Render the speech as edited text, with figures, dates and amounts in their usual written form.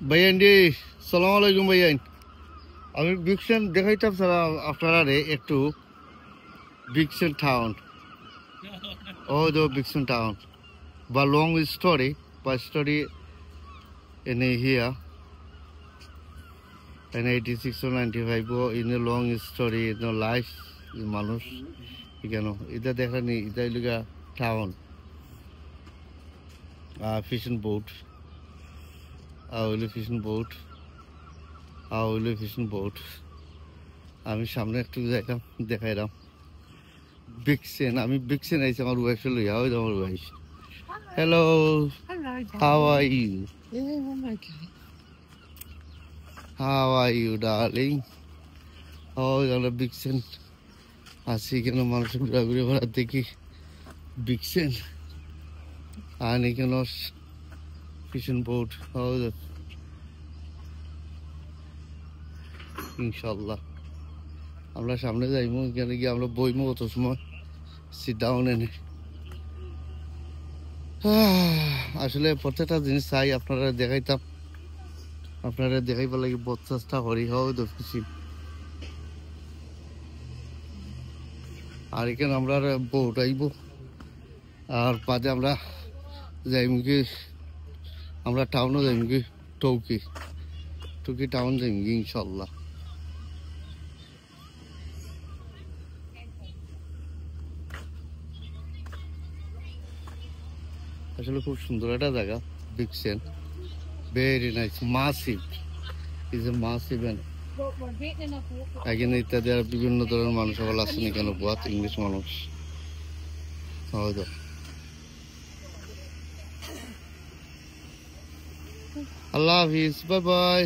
ভাইয়ান জি, সালাম আলাইকুম ভাইয়ান। আমি বিকশন দেখাইতাম স্যার আপনারা একটু বিকশন টাউন। ও দো বিকশন টাউন বা লং স্টোরি বা story in here in 86 or 95 in a long story in a life মানুষ কেন এটা দেখানি এটা লিগা town fishing boat fishing boat fishing boat আমি সামনে একটু যাইতাম দেখাইলাম বিকশন আমি বিকশন আইছি আমার ওয়াইফ লইয়া ওই আমার wife hello Hello, how darling. Are you Yeah, I'm okay. How are you darling ওই আমরা বিকশন আসি কেন মানুষ ঘুরাঘুরি ঘোরা দেখি বিকশন আর এখানে ফিশিং বোট ইনশাল্লাহ আমরা সামনে যাইমু এখানে গিয়ে আমরা বইমু কত সময় সিট ডাউন এনে আসলে প্রত্যেকটা জিনিস চাই আপনারা দেখাইতাম আপনারা দেখাইবার লাগে বহুত চেষ্টা করি তো খুশি আর এখানে আমরা বোট আইব আর বাদে আমরা যাইমু কি আমরা টাউনও যাইমু কি টৌকি টাউন যাইমু কি ইনশাল্লাহ আসলে খুব সুন্দর একটা জায়গা বিকশন very nice massive is a massive এখানে ইত্যাদি আর বিভিন্ন ধরনের মানুষ সকল আসেন এখানে বহুত ইংলিশ মানুষ হয়তো আল্লাহ হাফিজ বাই বাই